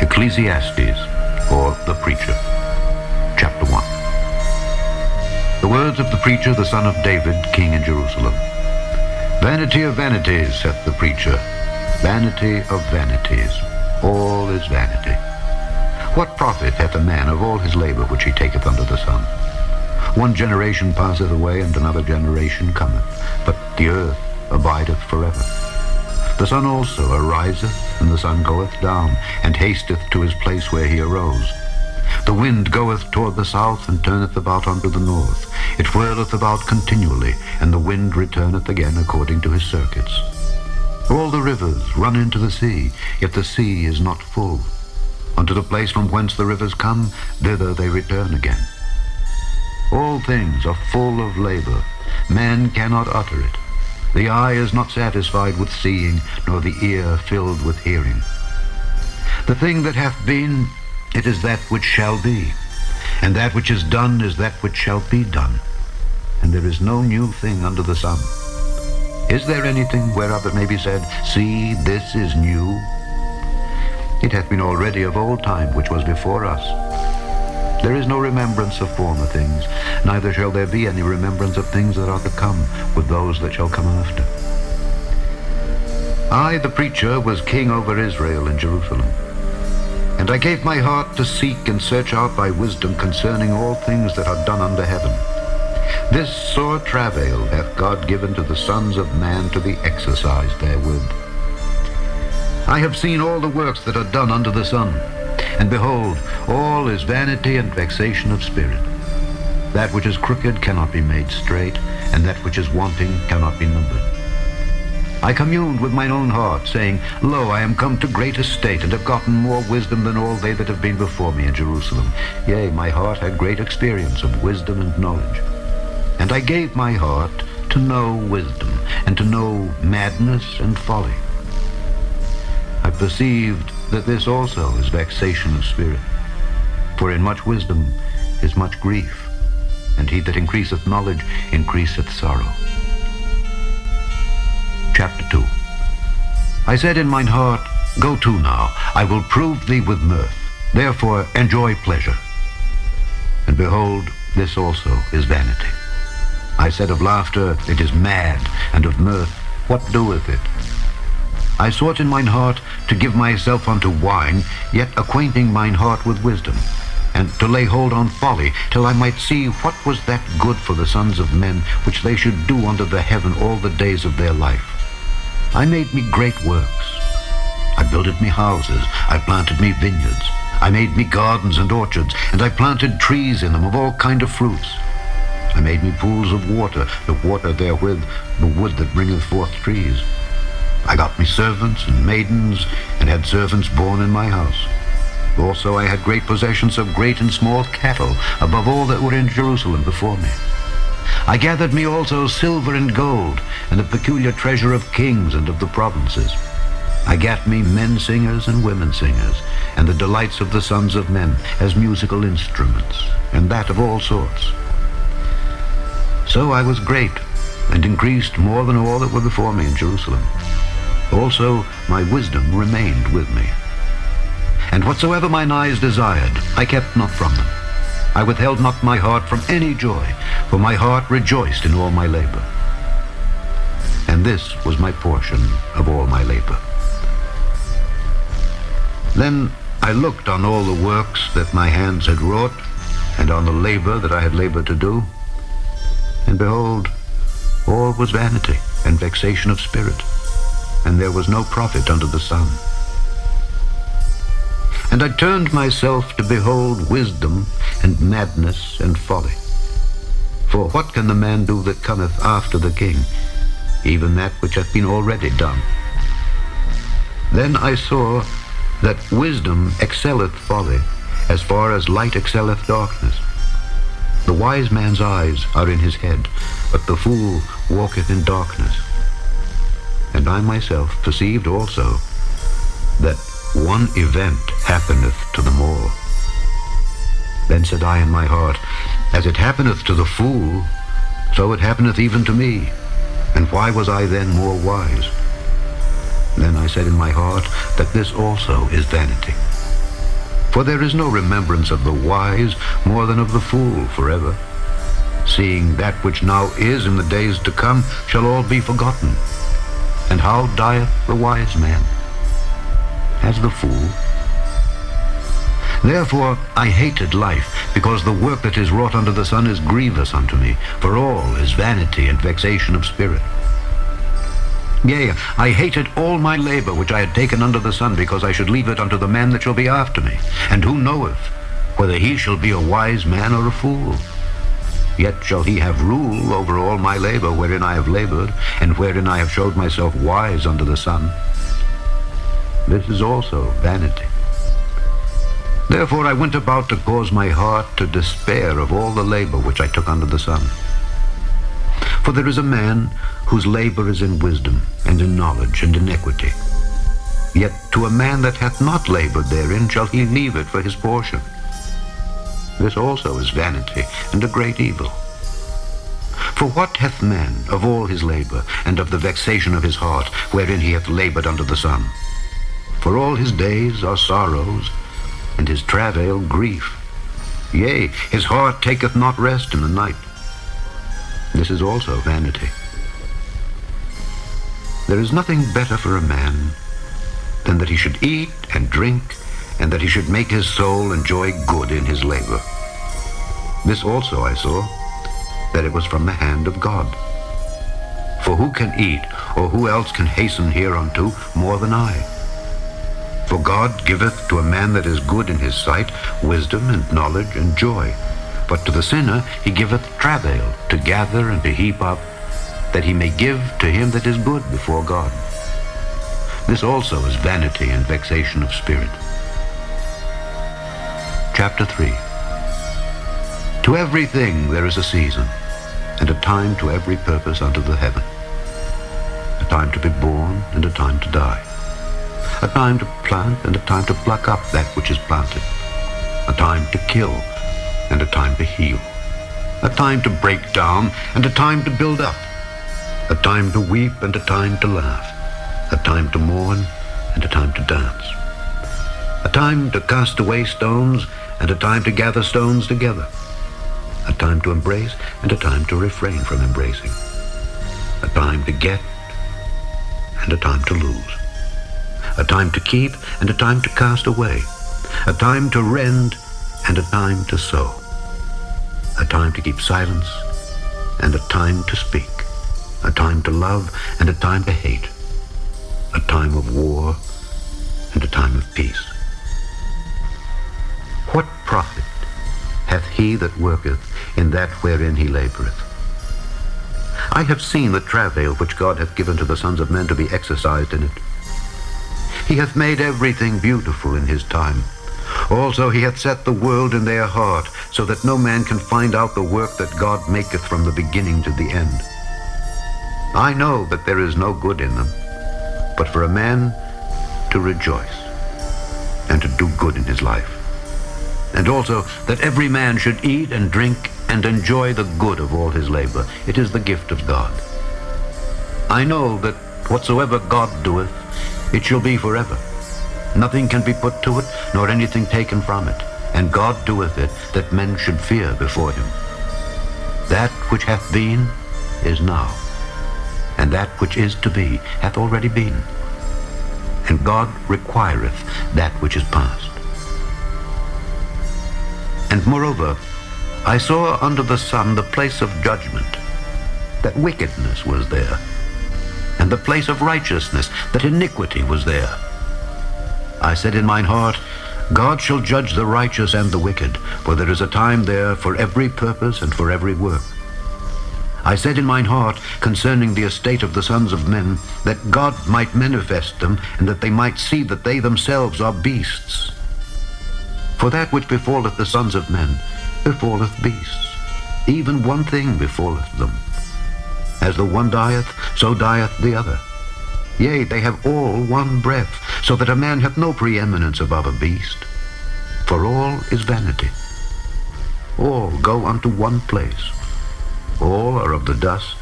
Ecclesiastes, or the Preacher, Chapter 1. The words of the preacher, the son of David, king in Jerusalem. Vanity of vanities, saith the preacher, vanity of vanities, all is vanity. What profit hath a man of all his labor which he taketh under the sun? One generation passeth away, and another generation cometh, but the earth abideth forever. The sun also ariseth, and the sun goeth down, and hasteth to his place where he arose. The wind goeth toward the south, and turneth about unto the north. It whirleth about continually, and the wind returneth again according to his circuits. All the rivers run into the sea, yet the sea is not full. Unto the place from whence the rivers come, thither they return again. All things are full of labor. Man cannot utter it. The eye is not satisfied with seeing, nor the ear filled with hearing. The thing that hath been, it is that which shall be, and that which is done is that which shall be done. And there is no new thing under the sun. Is there anything whereof it may be said, See, this is new? It hath been already of old time, which was before us. There is no remembrance of former things, neither shall there be any remembrance of things that are to come with those that shall come after. I, the preacher, was king over Israel in Jerusalem. And I gave my heart to seek and search out by wisdom concerning all things that are done under heaven. This sore travail hath God given to the sons of man to be exercised therewith. I have seen all the works that are done under the sun, and behold, all is vanity and vexation of spirit. That which is crooked cannot be made straight, and that which is wanting cannot be numbered. I communed with mine own heart, saying, Lo, I am come to great estate, and have gotten more wisdom than all they that have been before me in Jerusalem. Yea, my heart had great experience of wisdom and knowledge. And I gave my heart to know wisdom, and to know madness and folly. I perceived that this also is vexation of spirit. For in much wisdom is much grief, and he that increaseth knowledge increaseth sorrow. Chapter 2. I said in mine heart, Go to now, I will prove thee with mirth. Therefore enjoy pleasure. And behold, this also is vanity. I said of laughter, It is mad, and of mirth, what doeth it? I sought in mine heart to give myself unto wine, yet acquainting mine heart with wisdom, and to lay hold on folly, till I might see what was that good for the sons of men, which they should do under the heaven all the days of their life. I made me great works. I builded me houses, I planted me vineyards, I made me gardens and orchards, and I planted trees in them of all kind of fruits. I made me pools of water, to water therewith the wood that bringeth forth trees. I got me servants and maidens, and had servants born in my house. Also I had great possessions of great and small cattle, above all that were in Jerusalem before me. I gathered me also silver and gold, and the peculiar treasure of kings and of the provinces. I gat me men singers and women singers, and the delights of the sons of men, as musical instruments, and that of all sorts. So I was great, and increased more than all that were before me in Jerusalem. Also my wisdom remained with me. And whatsoever mine eyes desired, I kept not from them. I withheld not my heart from any joy, for my heart rejoiced in all my labor. And this was my portion of all my labor. Then I looked on all the works that my hands had wrought, and on the labor that I had labored to do, and behold, all was vanity and vexation of spirit, and there was no profit under the sun. And I turned myself to behold wisdom and madness and folly. For what can the man do that cometh after the king? Even that which hath been already done. Then I saw that wisdom excelleth folly, as far as light excelleth darkness. The wise man's eyes are in his head, but the fool walketh in darkness. And I myself perceived also that one event happeneth to them all. Then said I in my heart, As it happeneth to the fool, so it happeneth even to me. And why was I then more wise? Then I said in my heart that this also is vanity. For there is no remembrance of the wise more than of the fool forever. Seeing that which now is in the days to come shall all be forgotten. And how dieth the wise man? As the fool. Therefore I hated life, because the work that is wrought under the sun is grievous unto me, for all is vanity and vexation of spirit. Yea, I hated all my labor which I had taken under the sun, because I should leave it unto the man that shall be after me. And who knoweth whether he shall be a wise man or a fool? Yet shall he have rule over all my labor wherein I have labored, and wherein I have showed myself wise under the sun. This is also vanity. Therefore I went about to cause my heart to despair of all the labor which I took under the sun. For there is a man whose labor is in wisdom, and in knowledge, and in equity. Yet to a man that hath not labored therein shall he leave it for his portion. This also is vanity, and a great evil. For what hath man of all his labor, and of the vexation of his heart, wherein he hath labored under the sun? For all his days are sorrows, and his travail grief. Yea, his heart taketh not rest in the night. This is also vanity. There is nothing better for a man than that he should eat and drink, and that he should make his soul enjoy good in his labor. This also I saw, that it was from the hand of God. For who can eat, or who else can hasten hereunto more than I? For God giveth to a man that is good in his sight wisdom and knowledge and joy. But to the sinner he giveth travail to gather and to heap up, that he may give to him that is good before God. This also is vanity and vexation of spirit. Chapter 3. To everything there is a season, and a time to every purpose under the heaven. A time to be born, and a time to die. A time to plant, and a time to pluck up that which is planted. A time to kill, and a time to heal. A time to break down, and a time to build up. A time to weep, and a time to laugh. A time to mourn, and a time to dance. A time to cast away stones, and a time to gather stones together. A time to embrace, and a time to refrain from embracing. A time to get, and a time to lose. A time to keep, and a time to cast away. A time to rend, and a time to sow. A time to keep silence, and a time to speak. A time to love, and a time to hate. A time of war, and a time of peace. What profit hath he that worketh in that wherein he laboureth? I have seen the travail which God hath given to the sons of men to be exercised in it. He hath made everything beautiful in his time. Also he hath set the world in their heart, so that no man can find out the work that God maketh from the beginning to the end. I know that there is no good in them, but for a man to rejoice and to do good in his life. And also that every man should eat and drink and enjoy the good of all his labor. It is the gift of God. I know that whatsoever God doeth, it shall be forever. Nothing can be put to it, nor anything taken from it. And God doeth it, that men should fear before him. That which hath been is now, and that which is to be hath already been. And God requireth that which is past. And moreover, I saw under the sun the place of judgment, that wickedness was there, and the place of righteousness, that iniquity was there. I said in mine heart, God shall judge the righteous and the wicked, for there is a time there for every purpose and for every work. I said in mine heart concerning the estate of the sons of men, that God might manifest them, and that they might see that they themselves are beasts. For that which befalleth the sons of men befalleth beasts. Even one thing befalleth them. As the one dieth, so dieth the other. Yea, they have all one breath, so that a man hath no preeminence above a beast. For all is vanity. All go unto one place. All are of the dust,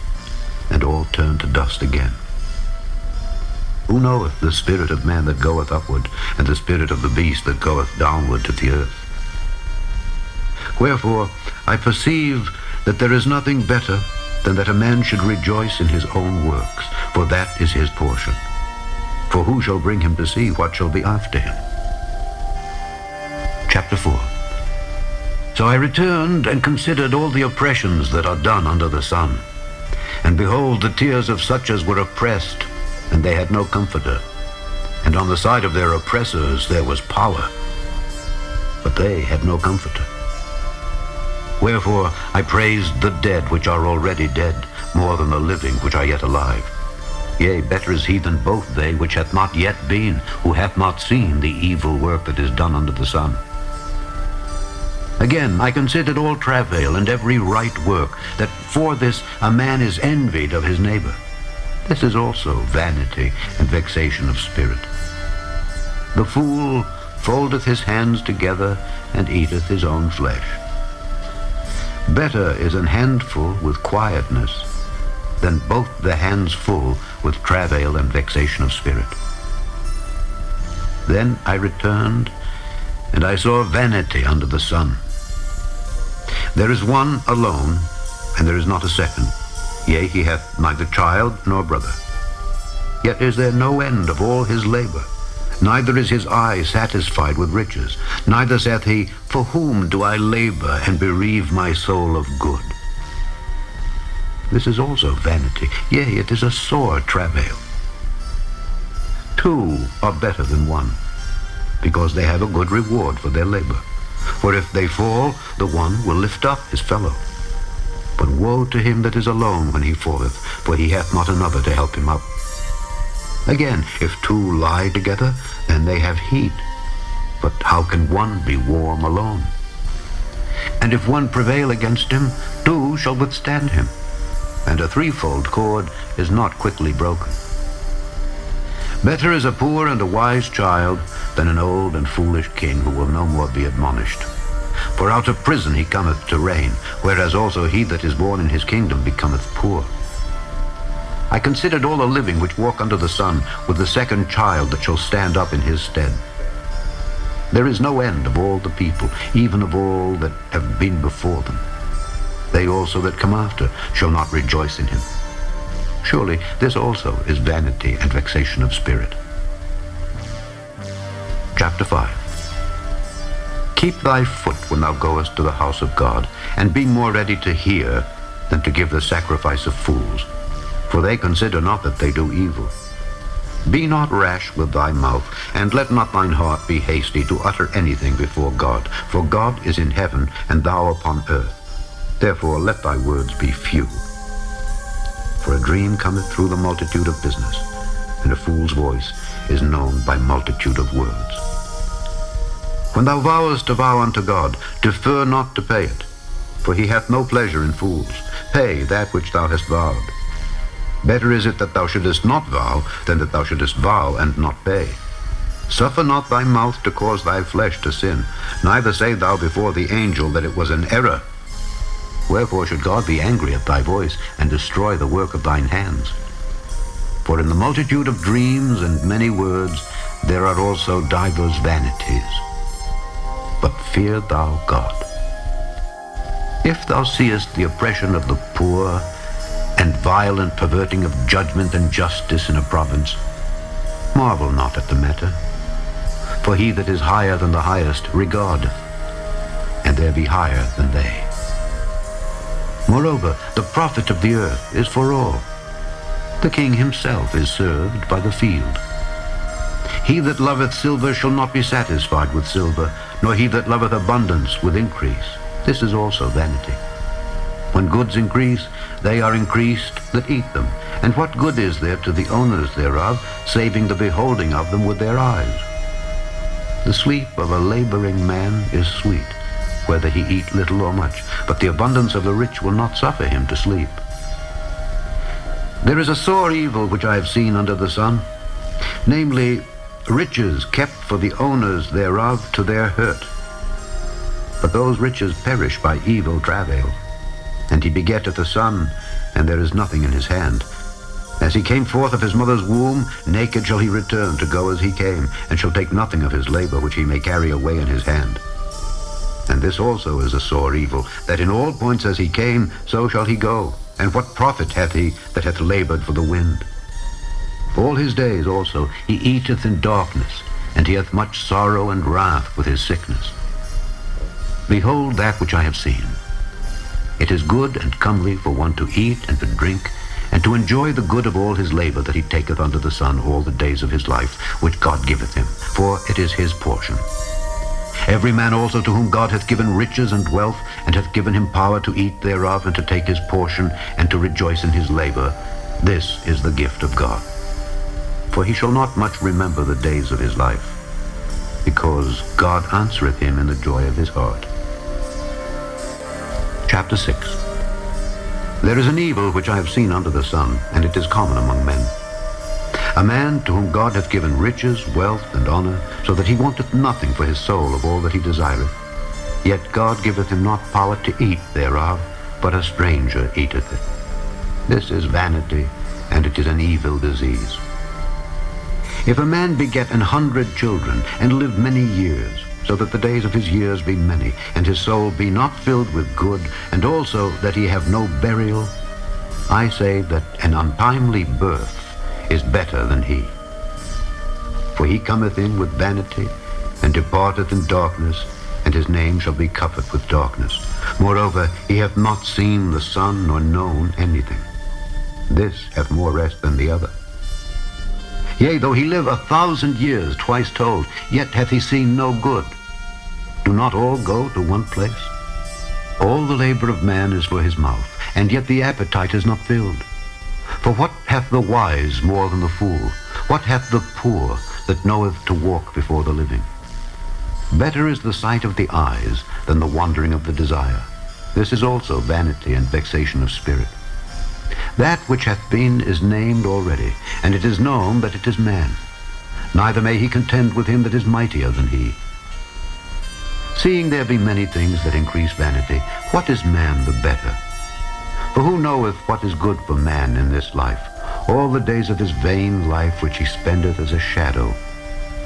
and all turn to dust again. Who knoweth the spirit of man that goeth upward, and the spirit of the beast that goeth downward to the earth? Wherefore I perceive that there is nothing better than that a man should rejoice in his own works, for that is his portion. For who shall bring him to see what shall be after him? Chapter 4. So I returned and considered all the oppressions that are done under the sun. And behold, the tears of such as were oppressed, and they had no comforter. And on the side of their oppressors there was power, but they had no comforter. Wherefore I praised the dead which are already dead, more than the living which are yet alive. Yea, better is he than both they which hath not yet been, who hath not seen the evil work that is done under the sun. Again, I considered all travail and every right work, that for this a man is envied of his neighbor. This is also vanity and vexation of spirit. The fool foldeth his hands together and eateth his own flesh. Better is an handful with quietness than both the hands full with travail and vexation of spirit. Then I returned, and I saw vanity under the sun. There is one alone, and there is not a second. Yea, he hath neither child nor brother. Yet is there no end of all his labor. Neither is his eye satisfied with riches. Neither saith he, for whom do I labor and bereave my soul of good? This is also vanity. Yea, it is a sore travail. Two are better than one, because they have a good reward for their labor. For if they fall, the one will lift up his fellow. But woe to him that is alone when he falleth, for he hath not another to help him up. Again, if two lie together, then they have heat. But how can one be warm alone? And if one prevail against him, two shall withstand him. And a threefold cord is not quickly broken. Better is a poor and a wise child than an old and foolish king who will no more be admonished. For out of prison he cometh to reign, whereas also he that is born in his kingdom becometh poor. I considered all the living which walk under the sun, with the second child that shall stand up in his stead. There is no end of all the people, even of all that have been before them. They also that come after shall not rejoice in him. Surely this also is vanity and vexation of spirit. Chapter 5. Keep thy foot when thou goest to the house of God, and be more ready to hear than to give the sacrifice of fools, for they consider not that they do evil. Be not rash with thy mouth, and let not thine heart be hasty to utter anything before God, for God is in heaven, and thou upon earth. Therefore let thy words be few. For a dream cometh through the multitude of business, and a fool's voice is known by multitude of words. When thou vowest a vow unto God, defer not to pay it, for he hath no pleasure in fools. Pay that which thou hast vowed. Better is it that thou shouldest not vow than that thou shouldest vow and not pay. Suffer not thy mouth to cause thy flesh to sin, neither say thou before the angel that it was an error. Wherefore should God be angry at thy voice, and destroy the work of thine hands? For in the multitude of dreams and many words there are also divers vanities. But fear thou God. If thou seest the oppression of the poor, and violent perverting of judgment and justice in a province, marvel not at the matter. For he that is higher than the highest regardeth, and there be higher than they. Moreover, the profit of the earth is for all. The king himself is served by the field. He that loveth silver shall not be satisfied with silver, nor he that loveth abundance with increase. This is also vanity. When goods increase, they are increased that eat them. And what good is there to the owners thereof, saving the beholding of them with their eyes? The sleep of a laboring man is sweet, whether he eat little or much, but the abundance of the rich will not suffer him to sleep. There is a sore evil which I have seen under the sun, namely, riches kept for the owners thereof to their hurt. But those riches perish by evil travail. And he begetteth a son, and there is nothing in his hand. As As he came forth of his mother's womb, naked shall he return to go as he came, and shall take nothing of his labor which he may carry away in his hand. And this also is a sore evil, that in all points as he came, so shall he go. And what profit hath he that hath labored for the wind? All his days also he eateth in darkness, and he hath much sorrow and wrath with his sickness. Behold that which I have seen. It is good and comely for one to eat and to drink, and to enjoy the good of all his labor that he taketh under the sun all the days of his life, which God giveth him, for it is his portion. Every man also to whom God hath given riches and wealth, and hath given him power to eat thereof, and to take his portion, and to rejoice in his labor, this is the gift of God. For he shall not much remember the days of his life, because God answereth him in the joy of his heart. Chapter 6. There is an evil which I have seen under the sun, and it is common among men. A man to whom God hath given riches, wealth, and honor, so that he wanteth nothing for his soul of all that he desireth. Yet God giveth him not power to eat thereof, but a stranger eateth it. This is vanity, and it is an evil disease. If a man beget 100 children, and live many years, so that the days of his years be many, and his soul be not filled with good, and also that he have no burial, I say that an untimely birth is better than he. For he cometh in with vanity, and departeth in darkness, and his name shall be covered with darkness. Moreover, he hath not seen the sun, nor known anything. This hath more rest than the other. Yea, though he live 1,000 years, twice told, yet hath he seen no good. Do not all go to one place? All the labor of man is for his mouth, and yet the appetite is not filled. For what hath the wise more than the fool? What hath the poor that knoweth to walk before the living? Better is the sight of the eyes than the wandering of the desire. This is also vanity and vexation of spirit. That which hath been is named already, and it is known that it is man. Neither may he contend with him that is mightier than he. Seeing there be many things that increase vanity, what is man the better? For who knoweth what is good for man in this life? All the days of his vain life which he spendeth as a shadow.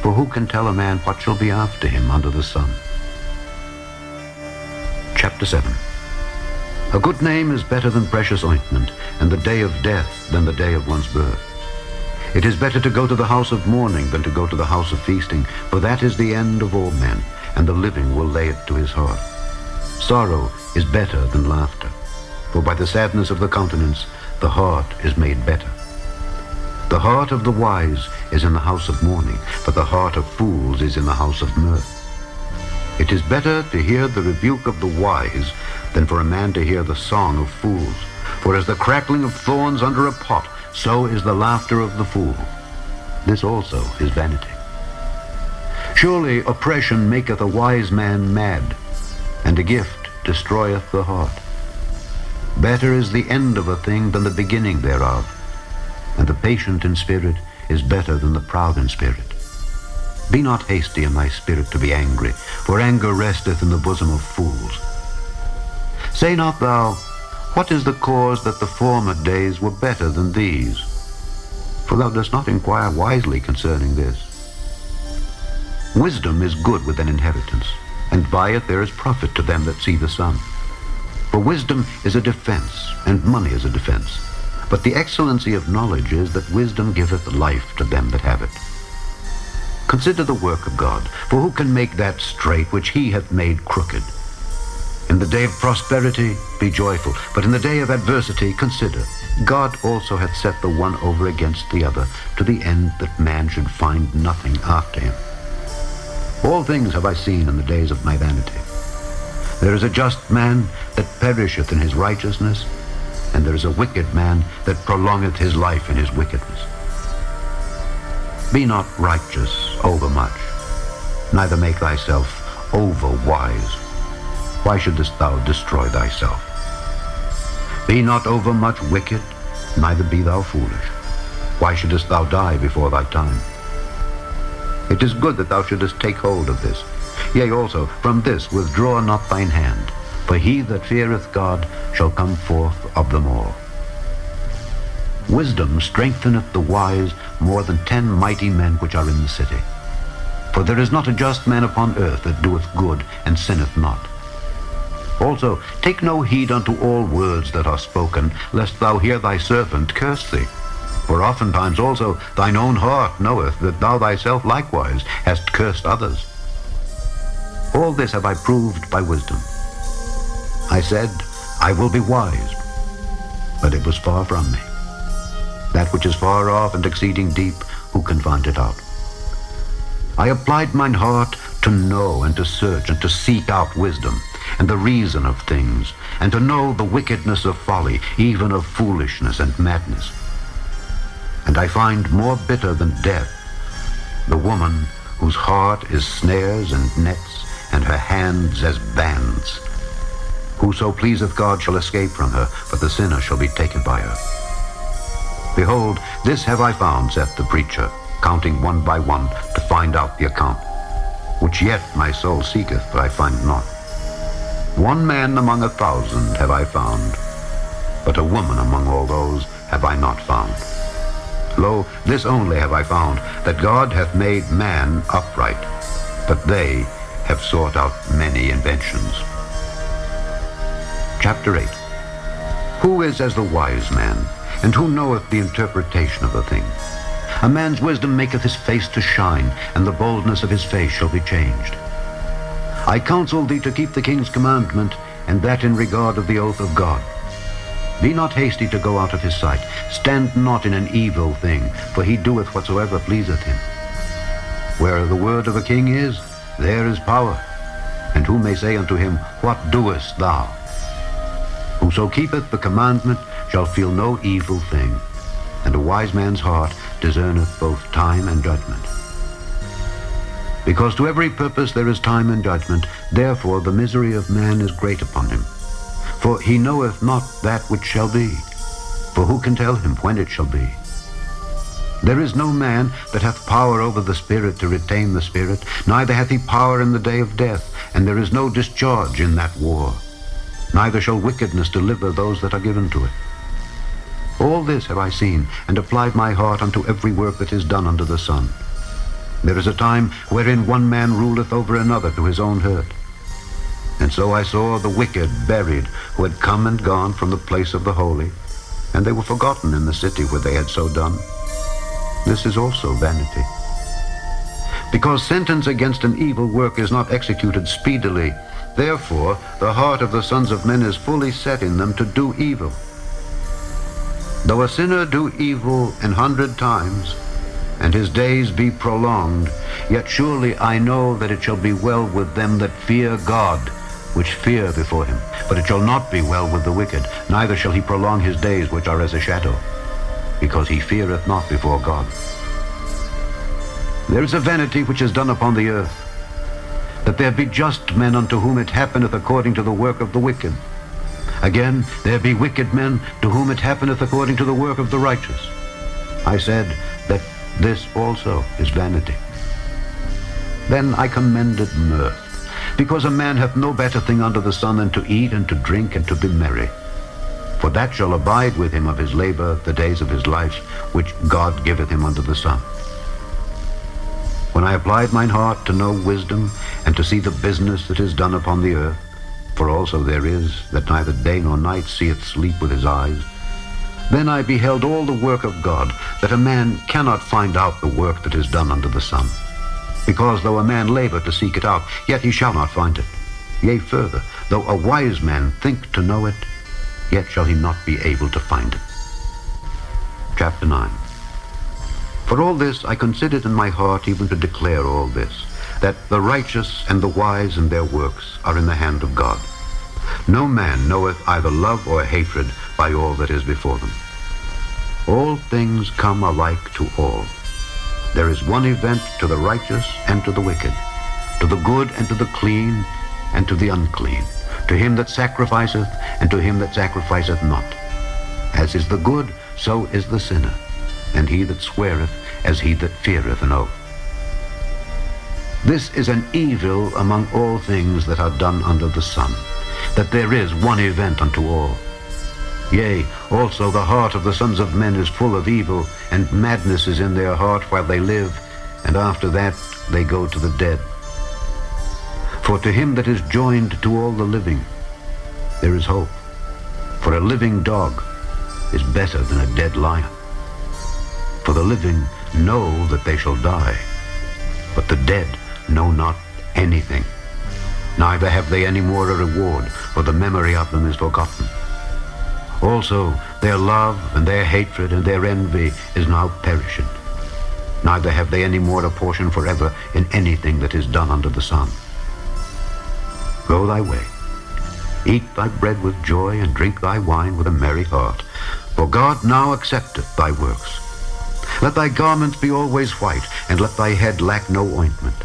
For who can tell a man what shall be after him under the sun? Chapter 7. A good name is better than precious ointment, and the day of death than the day of one's birth. It is better to go to the house of mourning than to go to the house of feasting, for that is the end of all men, and the living will lay it to his heart. Sorrow is better than laughter, for by the sadness of the countenance the heart is made better. The heart of the wise is in the house of mourning, but the heart of fools is in the house of mirth. It is better to hear the rebuke of the wise than for a man to hear the song of fools. For as the crackling of thorns under a pot, so is the laughter of the fool. This also is vanity. Surely oppression maketh a wise man mad, and a gift destroyeth the heart. Better is the end of a thing than the beginning thereof, and the patient in spirit is better than the proud in spirit. Be not hasty in thy spirit to be angry, for anger resteth in the bosom of fools. Say not thou, what is the cause that the former days were better than these? For thou dost not inquire wisely concerning this. Wisdom is good with an inheritance, and by it there is profit to them that see the sun. For wisdom is a defense, and money is a defense. But the excellency of knowledge is that wisdom giveth life to them that have it. Consider the work of God, for who can make that straight which he hath made crooked? In the day of prosperity be joyful, but in the day of adversity consider. God also hath set the one over against the other, to the end that man should find nothing after him. All things have I seen in the days of my vanity. There is a just man that perisheth in his righteousness, and there is a wicked man that prolongeth his life in his wickedness. Be not righteous overmuch, neither make thyself overwise. Why shouldest thou destroy thyself? Be not overmuch wicked, neither be thou foolish. Why shouldest thou die before thy time? It is good that thou shouldest take hold of this. Yea, also, from this withdraw not thine hand, for he that feareth God shall come forth of them all. Wisdom strengtheneth the wise more than 10 mighty men which are in the city. For there is not a just man upon earth that doeth good and sinneth not. Also, take no heed unto all words that are spoken, lest thou hear thy servant curse thee. For oftentimes also thine own heart knoweth that thou thyself likewise hast cursed others. All this have I proved by wisdom. I said, I will be wise, but it was far from me. That which is far off and exceeding deep, who can find it out? I applied mine heart to know and to search and to seek out wisdom, and the reason of things, and to know the wickedness of folly, even of foolishness and madness. And I find more bitter than death the woman whose heart is snares and nets, and her hands as bands. Whoso pleaseth God shall escape from her, but the sinner shall be taken by her. Behold, this have I found, saith the preacher, counting one by one to find out the account, which yet my soul seeketh, but I find not. One man among 1,000 have I found, but a woman among all those have I not found. Lo, this only have I found, that God hath made man upright, but they have sought out many inventions. Chapter 8. Who is as the wise man, and who knoweth the interpretation of a thing? A man's wisdom maketh his face to shine, and the boldness of his face shall be changed. I counsel thee to keep the king's commandment, and that in regard of the oath of God. Be not hasty to go out of his sight. Stand not in an evil thing, for he doeth whatsoever pleaseth him. Where the word of a king is, there is power. And who may say unto him, What doest thou? Whoso keepeth the commandment shall feel no evil thing, and a wise man's heart discerneth both time and judgment. Because to every purpose there is time and judgment, therefore the misery of man is great upon him. For he knoweth not that which shall be, for who can tell him when it shall be? There is no man that hath power over the spirit to retain the spirit, neither hath he power in the day of death, and there is no discharge in that war. Neither shall wickedness deliver those that are given to it. All this have I seen, and applied my heart unto every work that is done under the sun. There is a time wherein one man ruleth over another to his own hurt. And so I saw the wicked buried, who had come and gone from the place of the holy, and they were forgotten in the city where they had so done. This is also vanity. Because sentence against an evil work is not executed speedily, therefore the heart of the sons of men is fully set in them to do evil. Though a sinner do evil 100 times, and his days be prolonged, yet surely I know that it shall be well with them that fear God, which fear before him. But it shall not be well with the wicked, neither shall he prolong his days which are as a shadow, because he feareth not before God. There is a vanity which is done upon the earth, that there be just men unto whom it happeneth according to the work of the wicked. Again, there be wicked men to whom it happeneth according to the work of the righteous. I said that this also is vanity. Then I commended mirth, because a man hath no better thing under the sun than to eat and to drink and to be merry. For that shall abide with him of his labor the days of his life, which God giveth him under the sun. When I applied mine heart to know wisdom, and to see the business that is done upon the earth, for also there is that neither day nor night seeth sleep with his eyes, then I beheld all the work of God, that a man cannot find out the work that is done under the sun. Because though a man labor to seek it out, yet he shall not find it. Yea, further, though a wise man think to know it, yet shall he not be able to find it. Chapter 9. For all this I considered in my heart even to declare all this, that the righteous and the wise in their works are in the hand of God. No man knoweth either love or hatred by all that is before them. All things come alike to all. There is one event to the righteous and to the wicked, to the good and to the clean and to the unclean, to him that sacrificeth and to him that sacrificeth not. As is the good, so is the sinner, and he that sweareth as he that feareth an oath. This is an evil among all things that are done under the sun, that there is one event unto all. Yea, also the heart of the sons of men is full of evil, and madness is in their heart while they live, and after that they go to the dead. For to him that is joined to all the living, there is hope. For a living dog is better than a dead lion. For the living know that they shall die, but the dead know not anything. Neither have they any more a reward, for the memory of them is forgotten. Also their love and their hatred and their envy is now perishing. Neither have they any more a portion forever in anything that is done under the sun. Go thy way, eat thy bread with joy, and drink thy wine with a merry heart, for God now accepteth thy works. Let thy garments be always white, and let thy head lack no ointment.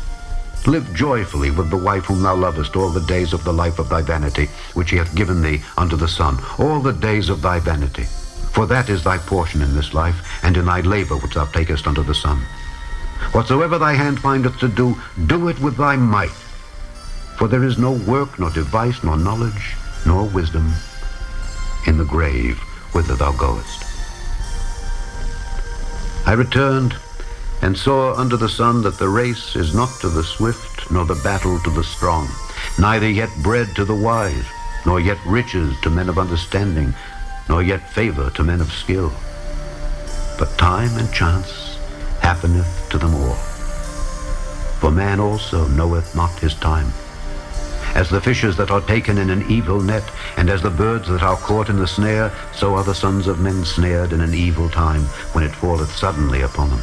Live joyfully with the wife whom thou lovest all the days of the life of thy vanity, which he hath given thee unto the sun, all the days of thy vanity. For that is thy portion in this life, and in thy labor which thou takest unto the sun. Whatsoever thy hand findeth to do, do it with thy might. For there is no work, nor device, nor knowledge, nor wisdom in the grave whither thou goest. I returned and saw under the sun that the race is not to the swift, nor the battle to the strong, neither yet bread to the wise, nor yet riches to men of understanding, nor yet favor to men of skill. But time and chance happeneth to them all. For man also knoweth not his time. As the fishes that are taken in an evil net, and as the birds that are caught in the snare, so are the sons of men snared in an evil time, when it falleth suddenly upon them.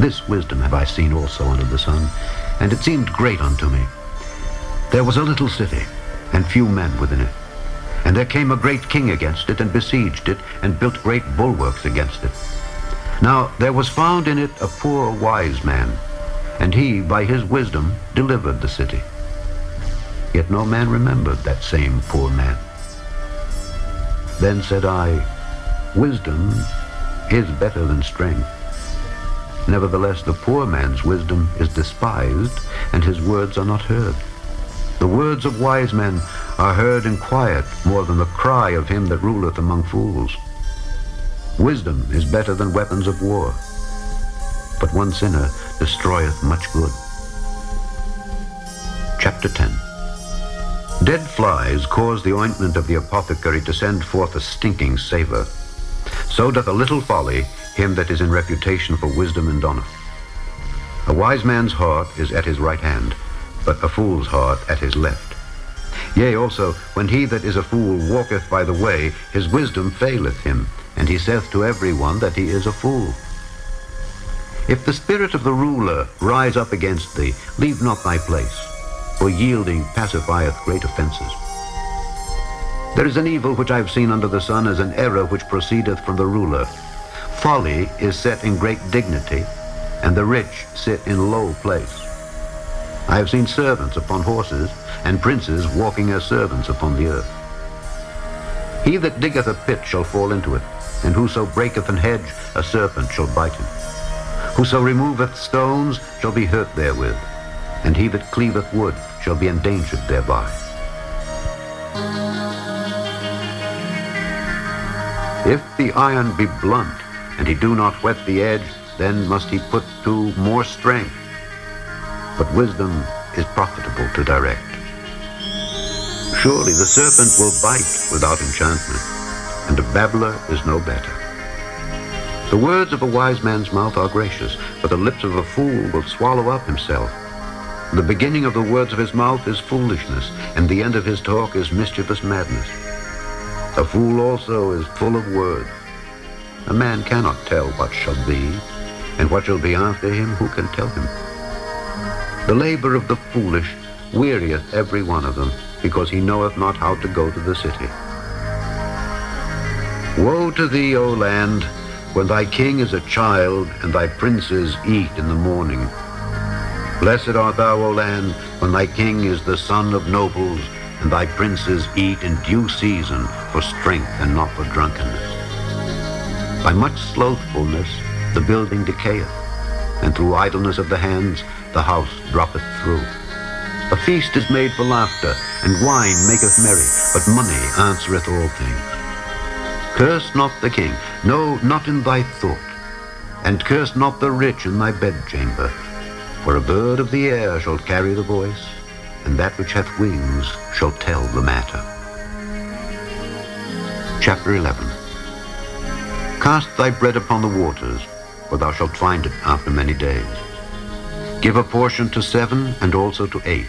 This wisdom have I seen also under the sun, and it seemed great unto me. There was a little city, and few men within it. And there came a great king against it, and besieged it, and built great bulwarks against it. Now there was found in it a poor wise man, and he by his wisdom delivered the city. Yet no man remembered that same poor man. Then said I, wisdom is better than strength. Nevertheless, the poor man's wisdom is despised, and his words are not heard. The words of wise men are heard in quiet more than the cry of him that ruleth among fools. Wisdom is better than weapons of war, but one sinner destroyeth much good. Chapter 10. Dead flies cause the ointment of the apothecary to send forth a stinking savour. So doth a little folly him that is in reputation for wisdom and honour. A wise man's heart is at his right hand, but a fool's heart at his left. Yea, also, when he that is a fool walketh by the way, his wisdom faileth him, and he saith to every one that he is a fool. If the spirit of the ruler rise up against thee, leave not thy place, for yielding pacifieth great offences. There is an evil which I have seen under the sun, as an error which proceedeth from the ruler. Folly is set in great dignity, and the rich sit in low place. I have seen servants upon horses, and princes walking as servants upon the earth. He that diggeth a pit shall fall into it, and whoso breaketh an hedge, a serpent shall bite him. Whoso removeth stones shall be hurt therewith, and he that cleaveth wood shall be endangered thereby. If the iron be blunt, and he do not whet the edge, then must he put to more strength. But wisdom is profitable to direct. Surely the serpent will bite without enchantment, and a babbler is no better. The words of a wise man's mouth are gracious, but the lips of a fool will swallow up himself. The beginning of the words of his mouth is foolishness, and the end of his talk is mischievous madness. A fool also is full of words. A man cannot tell what shall be, and what shall be after him, who can tell him? The labor of the foolish wearieth every one of them, because he knoweth not how to go to the city. Woe to thee, O land, when thy king is a child, and thy princes eat in the morning. Blessed art thou, O land, when thy king is the son of nobles, and thy princes eat in due season for strength and not for drunkenness. By much slothfulness the building decayeth, and through idleness of the hands the house droppeth through. A feast is made for laughter, and wine maketh merry, but money answereth all things. Curse not the king, no, not in thy thought, and curse not the rich in thy bedchamber. For a bird of the air shall carry the voice, and that which hath wings shall tell the matter. Chapter 11. Cast thy bread upon the waters, for thou shalt find it after many days. Give a portion to 7 and also to 8,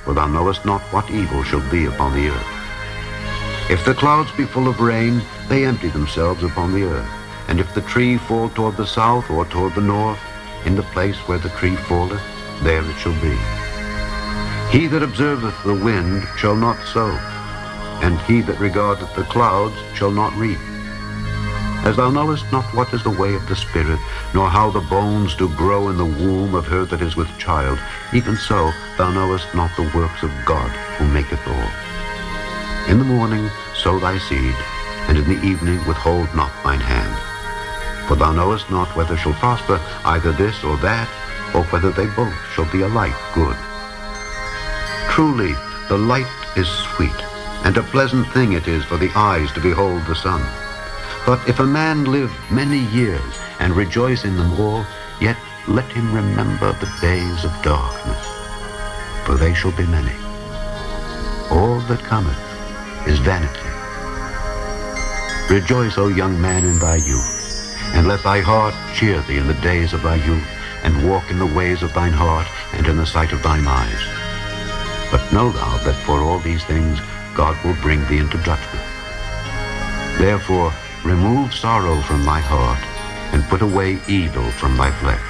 for thou knowest not what evil shall be upon the earth. If the clouds be full of rain, they empty themselves upon the earth. And if the tree fall toward the south or toward the north, in the place where the tree falleth, there it shall be. He that observeth the wind shall not sow, and he that regardeth the clouds shall not reap. As thou knowest not what is the way of the Spirit, nor how the bones do grow in the womb of her that is with child, even so thou knowest not the works of God who maketh all. In the morning sow thy seed, and in the evening withhold not thine hand. For thou knowest not whether shall prosper either this or that, or whether they both shall be alike good. Truly, the light is sweet, and a pleasant thing it is for the eyes to behold the sun. But if a man live many years, and rejoice in them all, yet let him remember the days of darkness, for they shall be many. All that cometh is vanity. Rejoice, O young man, in thy youth, and let thy heart cheer thee in the days of thy youth, and walk in the ways of thine heart, and in the sight of thine eyes. But know thou that for all these things God will bring thee into judgment. Therefore remove sorrow from thy heart, and put away evil from thy flesh,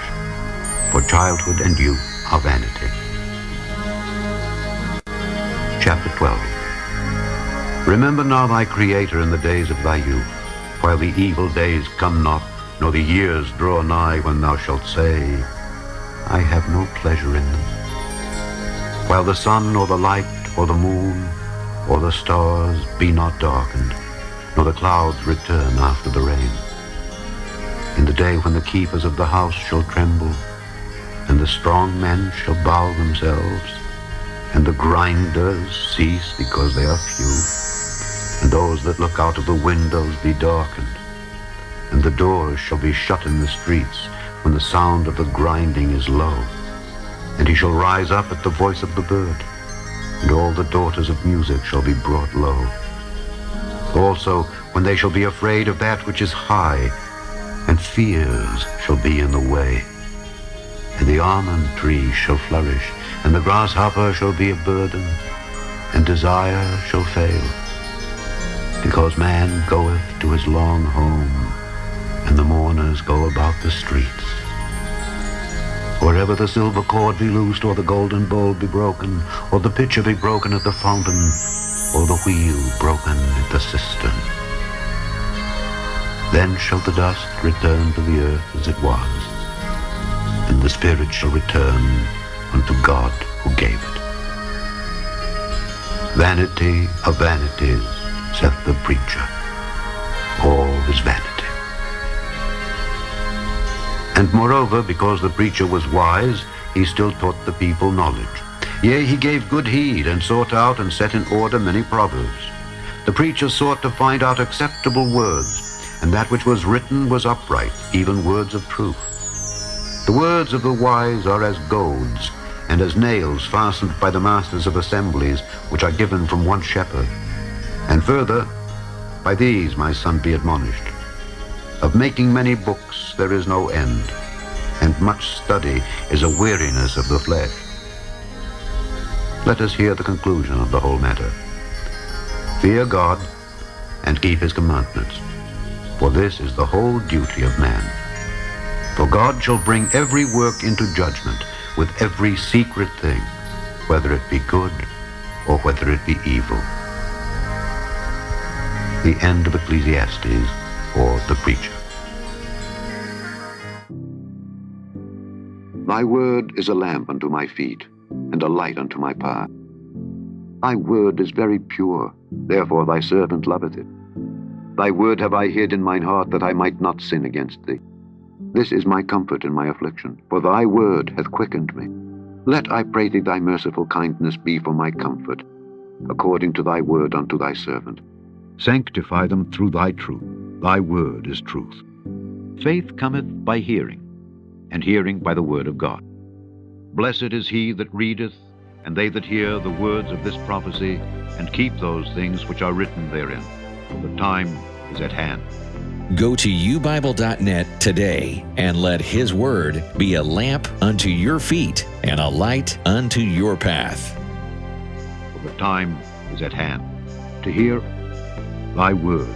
for childhood and youth are vanity. Chapter 12. Remember now thy Creator in the days of thy youth, while the evil days come not, nor the years draw nigh, when thou shalt say, I have no pleasure in them. While the sun or the light or the moon or the stars be not darkened, nor the clouds return after the rain. In the day when the keepers of the house shall tremble, and the strong men shall bow themselves, and the grinders cease because they are few, and those that look out of the windows be darkened, and the doors shall be shut in the streets, when the sound of the grinding is low. And he shall rise up at the voice of the bird, and all the daughters of music shall be brought low. Also, when they shall be afraid of that which is high, and fears shall be in the way, and the almond tree shall flourish, and the grasshopper shall be a burden, and desire shall fail, because man goeth to his long home, and the mourners go about the streets. Wherever the silver cord be loosed, or the golden bowl be broken, or the pitcher be broken at the fountain, or the wheel broken at the cistern, then shall the dust return to the earth as it was, and the spirit shall return unto God who gave it. Vanity of vanities, saith the preacher, all is vanity. And moreover, because the preacher was wise, he still taught the people knowledge. Yea, he gave good heed, and sought out and set in order many proverbs. The preacher sought to find out acceptable words, and that which was written was upright, even words of truth. The words of the wise are as goads, and as nails fastened by the masters of assemblies, which are given from one shepherd. And further, by these, my son, be admonished. Of making many books there is no end, and much study is a weariness of the flesh. Let us hear the conclusion of the whole matter. Fear God, and keep his commandments, for this is the whole duty of man. For God shall bring every work into judgment, with every secret thing, whether it be good or whether it be evil. The end of Ecclesiastes, or the preacher. Thy word is a lamp unto my feet, and a light unto my path. Thy word is very pure, therefore thy servant loveth it. Thy word have I hid in mine heart, that I might not sin against thee. This is my comfort in my affliction, for thy word hath quickened me. Let, I pray thee, thy merciful kindness be for my comfort, according to thy word unto thy servant. Sanctify them through thy truth. Thy word is truth. Faith cometh by hearing, and hearing by the word of God. Blessed is he that readeth, and they that hear the words of this prophecy, and keep those things which are written therein, for the time is at hand. Go to ubible.net today and let His Word be a lamp unto your feet and a light unto your path. For the time is at hand to hear thy word